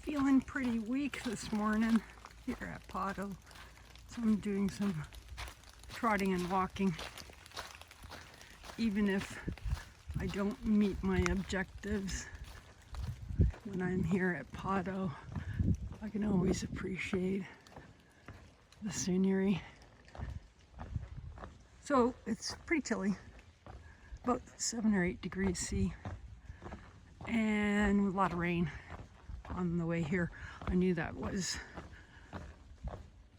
Feeling pretty weak this morning here at Potto, so I'm doing some trotting and walking. Even if I don't meet my objectives when I'm here at Potto, I can always appreciate the scenery. So it's pretty chilly, about 7 or 8 degrees C, and a lot of rain on the way here. I knew that was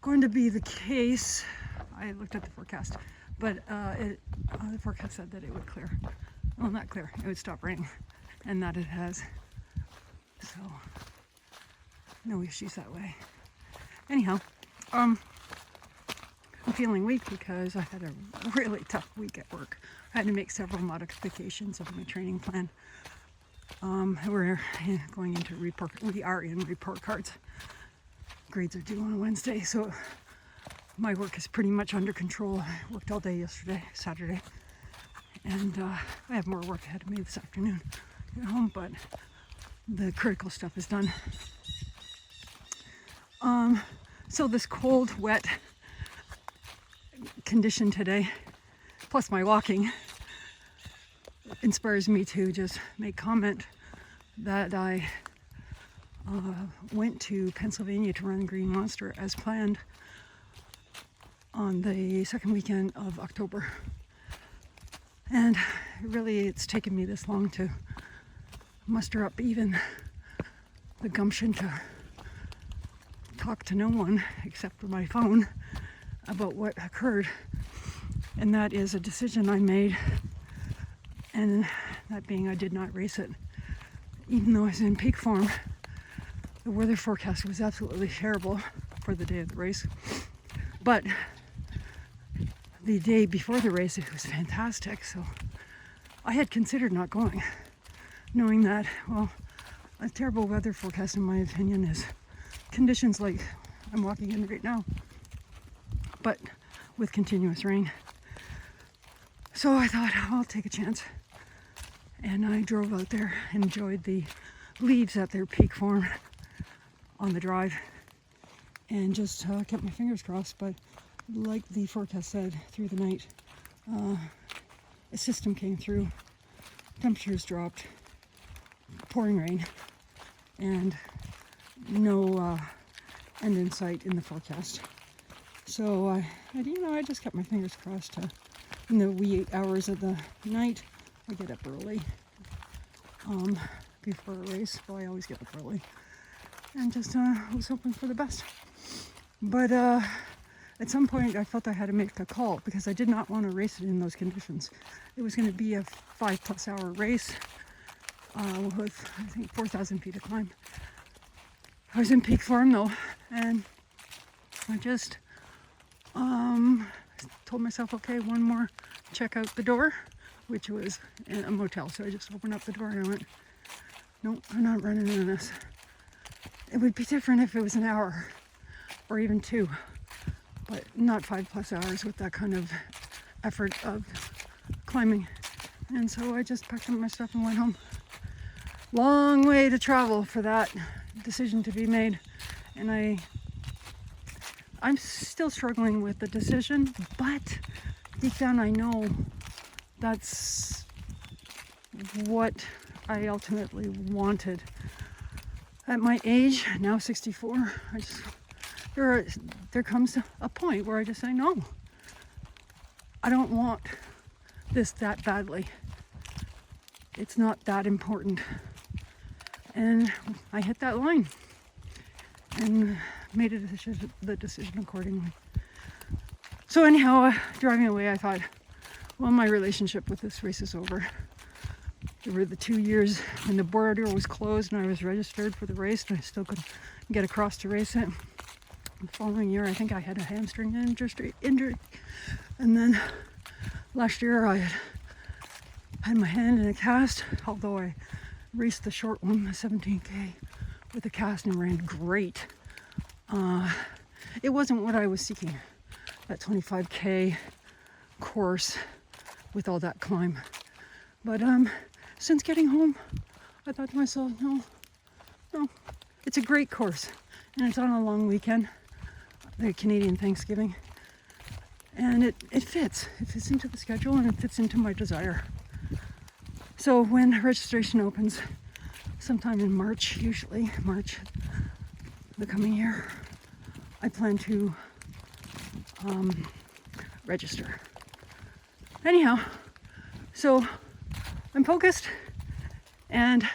going to be the case. I looked at the forecast, but the forecast said that it would clear. Well, not clear, it would stop raining, and that it has. So, no issues that way. Anyhow, I'm feeling weak because I had a really tough week at work. I had to make several modifications of my training plan. We're going into report. We are in report cards. Grades are due on Wednesday, so my work is pretty much under control. I worked all day yesterday, Saturday, and I have more work ahead of me this afternoon at home, but the critical stuff is done. So this cold, wet condition today, plus my walking, inspires me to just make comment that I went to Pennsylvania to run Green Monster as planned on the second weekend of October. And really it's taken me this long to muster up even the gumption to talk to no one except for my phone about what occurred. And that is a decision I made, and that being I did not race it. Even though I was in peak form, the weather forecast was absolutely terrible for the day of the race. But the day before the race, it was fantastic. So I had considered not going, knowing that, well, a terrible weather forecast, in my opinion, is conditions like I'm walking in right now, but with continuous rain. So I thought, I'll take a chance. And I drove out there and enjoyed the leaves at their peak form on the drive, and just kept my fingers crossed. But like the forecast said, through the night, a system came through, temperatures dropped, pouring rain, and no end in sight in the forecast. So I just kept my fingers crossed. In the wee hours of the night, I get up early before a race. Well, I always get up early, and just was hoping for the best. But at some point I felt I had to make a call, because I did not want to race it in those conditions. It was going to be a 5+ hour race with, I think, 4,000 feet of climb. I was in peak form though, and I just told myself, okay, one more check out the door, which was in a motel. So I just opened up the door and I went, no, I'm not running in this. It would be different if it was an hour or even 2, but not 5+ hours with that kind of effort of climbing. And so I just packed up my stuff and went home. Long way to travel for that decision to be made. And I'm still struggling with the decision, but deep down I know that's what I ultimately wanted. At my age, now 64, there comes a point where I just say, no, I don't want this that badly. It's not that important. And I hit that line and made the decision accordingly. So anyhow, driving away, I thought, well, my relationship with this race is over. There were the 2 years when the border was closed and I was registered for the race, and I still couldn't get across to race it. The following year, I think I had a hamstring injury. And then last year, I had my hand in a cast, although I raced the short one, the 17K, with a cast and ran great. It wasn't what I was seeking, that 25K course with all that climb. But since getting home, I thought to myself, no, it's a great course, and it's on a long weekend, the Canadian Thanksgiving, and it fits. It fits into the schedule, and it fits into my desire. So when registration opens, sometime in March, usually March the coming year, I plan to register. Anyhow, so I'm focused, and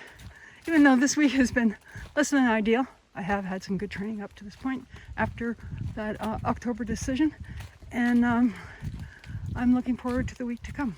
even though this week has been less than ideal, I have had some good training up to this point after that October decision, and I'm looking forward to the week to come.